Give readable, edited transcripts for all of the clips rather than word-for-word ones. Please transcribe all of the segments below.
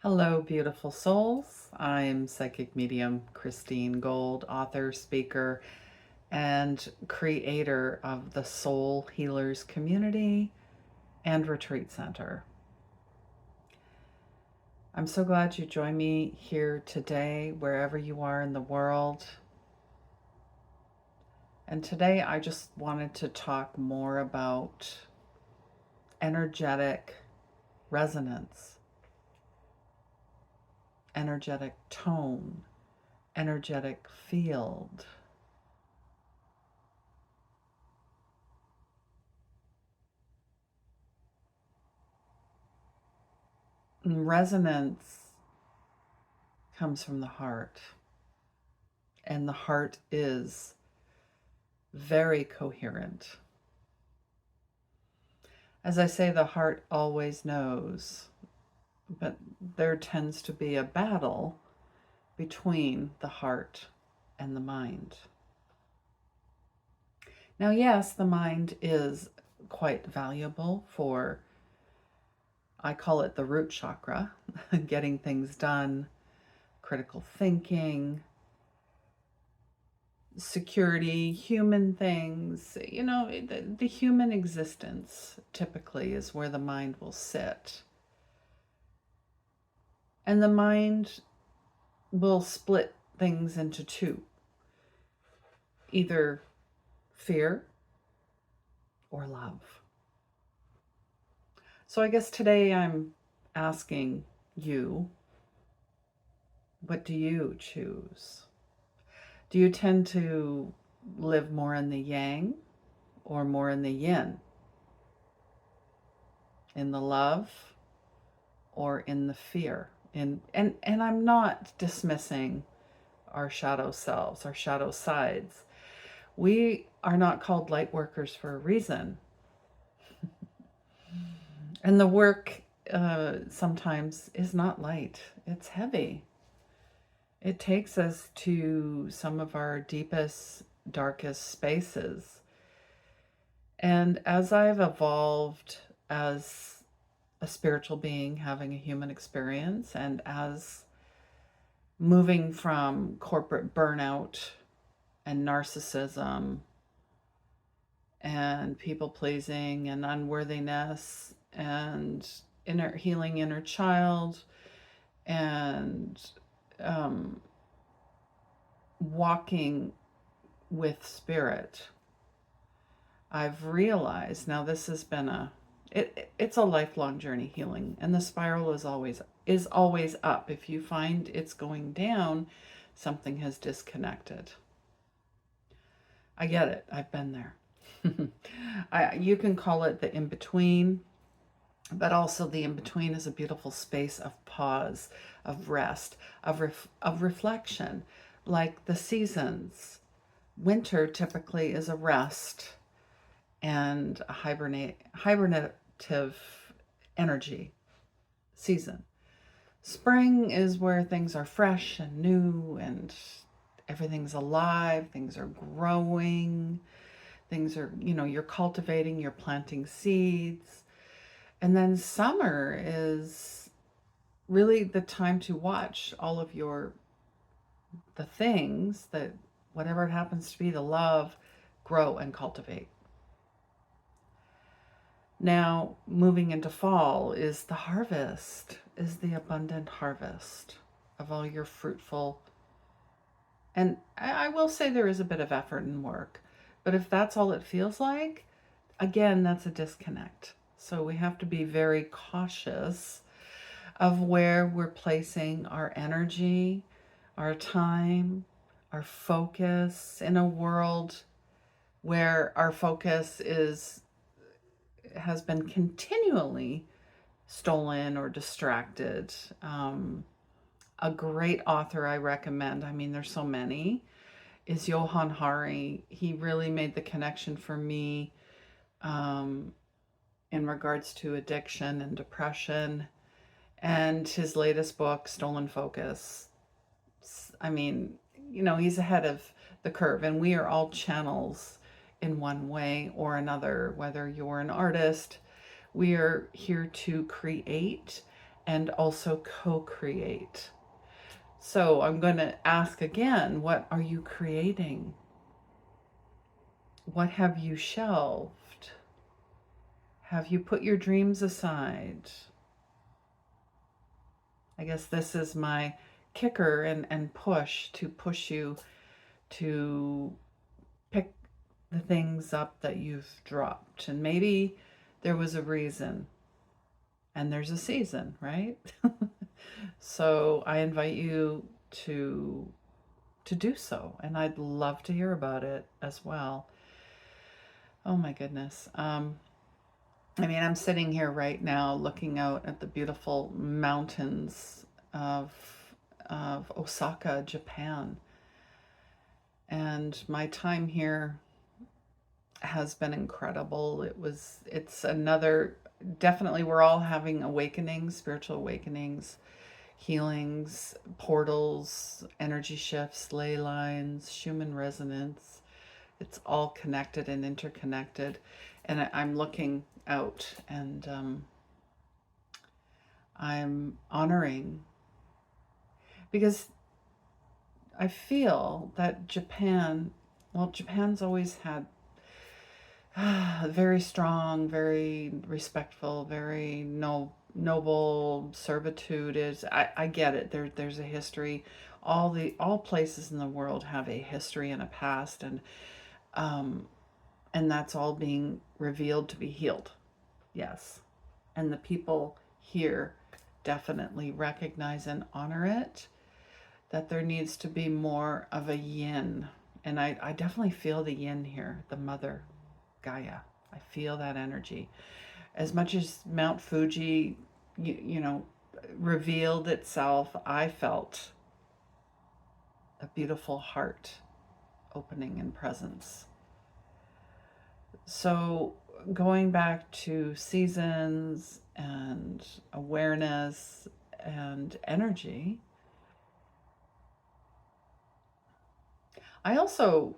Hello, beautiful souls. I'm psychic medium Christine Gold, author, speaker, and creator of the Soul Healers Community and Retreat Center. I'm so glad you joined me here today, wherever you are in the world. And today I just wanted to talk more about energetic resonance, energetic tone, energetic field. Resonance comes from the heart, and the heart is very coherent. As I say, the heart always knows, but there tends to be a battle between the heart and the mind. Now, yes, the mind is quite valuable for, I call it the root chakra, getting things done, critical thinking, security, human things. The human existence typically is where the mind will sit. And the mind will split things into two, either fear or love. So I guess today I'm asking you, what do you choose? Do you tend to live more in the yang or more in the yin? In the love or in the fear? And I'm not dismissing our shadow selves, our shadow sides. We are not called light workers for a reason. And the work sometimes is not light, it's heavy. It takes us to some of our deepest, darkest spaces. And as I've evolved as a spiritual being having a human experience, and as moving from corporate burnout and narcissism and people pleasing and unworthiness and healing inner child and walking with spirit, I've realized now this has been it's a lifelong journey, healing, and the spiral is always up. If you find it's going down, something has disconnected. I get it. I've been there. You can call it the in-between, but also the in-between is a beautiful space of pause, of rest, of reflection, like the seasons. Winter typically is a rest and a hibernative energy season. Spring is where things are fresh and new and everything's alive, things are growing, things are, you're cultivating, you're planting seeds. And then summer is really the time to watch all of the things that, whatever it happens to be, the love, grow and cultivate. Now, moving into fall is the harvest, is the abundant harvest of all your fruitful. And I will say there is a bit of effort and work, but if that's all it feels like, again, that's a disconnect. So we have to be very cautious of where we're placing our energy, our time, our focus in a world where our focus has been continually stolen or distracted. A great author I recommend, I mean, there's so many, is Johann Hari. He really made the connection for me in regards to addiction and depression. And his latest book, Stolen Focus, I mean, he's ahead of the curve, and we are all channels in one way or another. Whether you're an artist, we are here to create and also co-create. So I'm going to ask again, what are you creating? What have you shelved? Have you put your dreams aside? I guess this is my kicker and push to push you to pick the things up that you've dropped. And maybe there was a reason and there's a season, right? So I invite you to do so, and I'd love to hear about it as well. Oh my goodness. I mean, I'm sitting here right now looking out at the beautiful mountains of Osaka, Japan. And my time here has been incredible. It's another, definitely we're all having awakenings, spiritual awakenings, healings, portals, energy shifts, ley lines, Schumann resonance. It's all connected and interconnected. And I'm looking out, and I'm honoring, because I feel that Japan's always had very strong, very respectful, very noble servitude. I get it. There's a history. All places in the world have a history and a past, um, and that's all being revealed to be healed. Yes, and the people here definitely recognize and honor it. That there needs to be more of a yin, and I definitely feel the yin here, the mother Gaia. I feel that energy. As much as Mount Fuji, you know, revealed itself, I felt a beautiful heart opening in presence. So, going back to seasons and awareness and energy, I also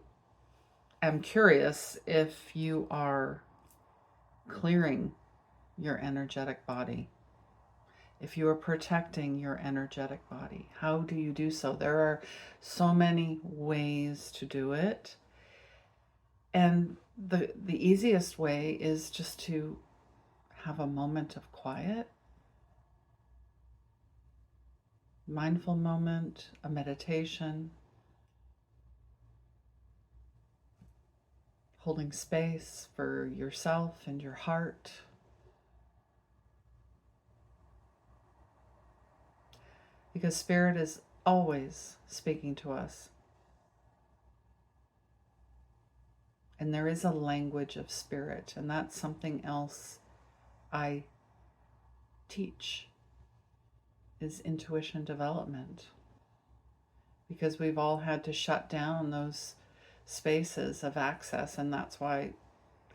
am curious if you are clearing your energetic body, if you are protecting your energetic body. How do you do so? There are so many ways to do it. And the easiest way is just to have a moment of quiet, mindful moment, a meditation, holding space for yourself and your heart. Because Spirit is always speaking to us. And there is a language of Spirit, and that's something else I teach, is intuition development. Because we've all had to shut down those spaces of access, and that's why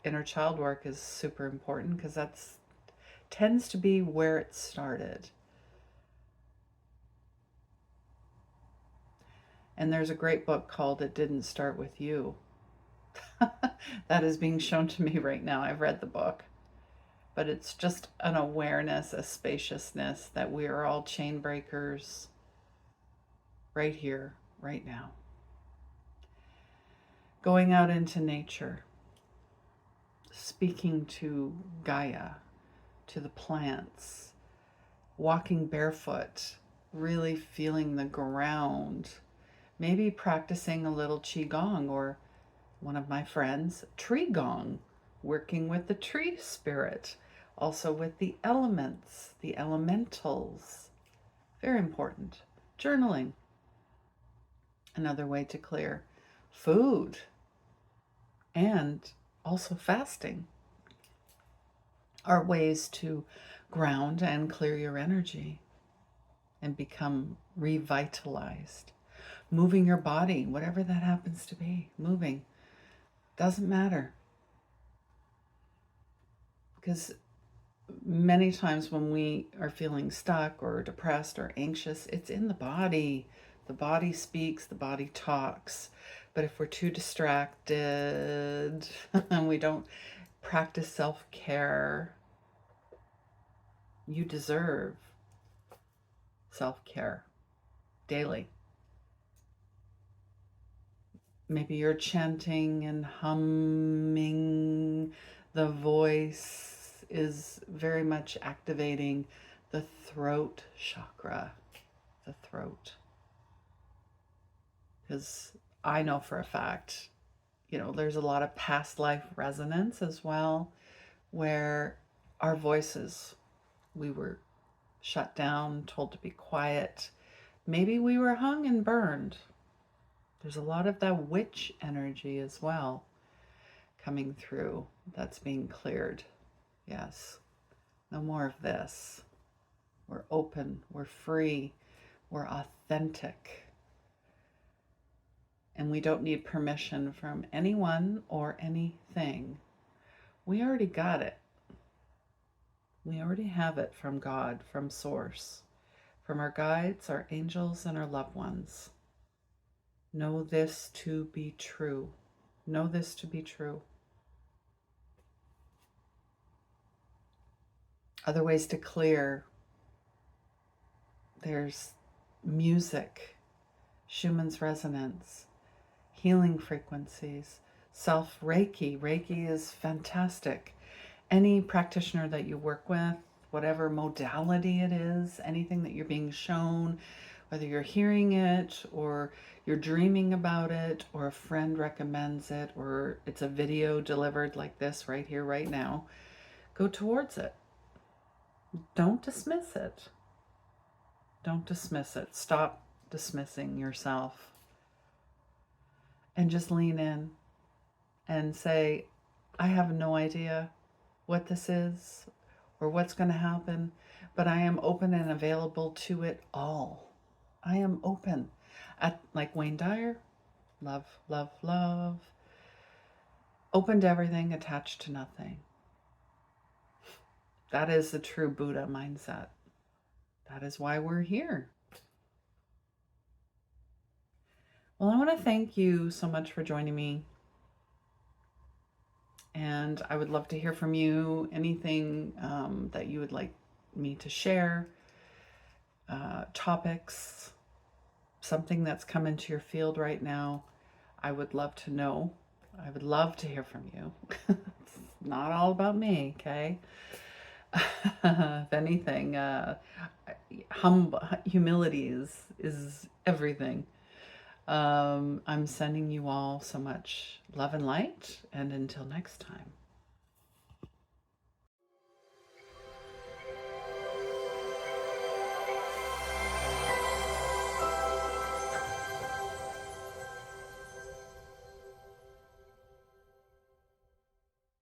inner child work is super important, because that's tends to be where it started. And there's a great book called It Didn't Start With You. That is being shown to me right now. I've read the book. But it's just an awareness, a spaciousness that we are all chain breakers right here, right now. Going out into nature, speaking to Gaia, to the plants, walking barefoot, really feeling the ground, maybe practicing a little Qigong, or one of my friends, Tree Gong, working with the tree spirit, also with the elements, the elementals. Very important. Journaling, another way to clear. Food, and also fasting are ways to ground and clear your energy and become revitalized. Moving your body, whatever that happens to be, moving. Doesn't matter. Because many times when we are feeling stuck or depressed or anxious, it's in the body. The body speaks, the body talks. But if we're too distracted and we don't practice self-care, you deserve self-care daily. Maybe you're chanting and humming. The voice is very much activating the throat chakra, the throat. Because I know for a fact, there's a lot of past life resonance as well, where our voices, we were shut down, told to be quiet. Maybe we were hung and burned. There's a lot of that witch energy as well coming through that's being cleared. Yes. No more of this. We're open. We're free. We're authentic. And we don't need permission from anyone or anything. We already got it. We already have it from God, from Source, from our guides, our angels, and our loved ones. Know this to be true. Know this to be true. Other ways to clear. There's music, Schumann's resonance, healing frequencies, self-Reiki. Reiki is fantastic. Any practitioner that you work with, whatever modality it is, anything that you're being shown, whether you're hearing it or you're dreaming about it or a friend recommends it or it's a video delivered like this right here, right now, go towards it. Don't dismiss it. Don't dismiss it. Stop dismissing yourself and just lean in and say, I have no idea what this is or what's going to happen, but I am open and available to it all. I am open. Like Wayne Dyer, love, love, love. Open to everything, attached to nothing. That is the true Buddha mindset. That is why we're here. Well, I want to thank you so much for joining me. And I would love to hear from you. Anything that you would like me to share, topics, something that's come into your field right now, I would love to know. I would love to hear from you. It's not all about me, okay? If anything, humility is everything. I'm sending you all so much love and light, and until next time.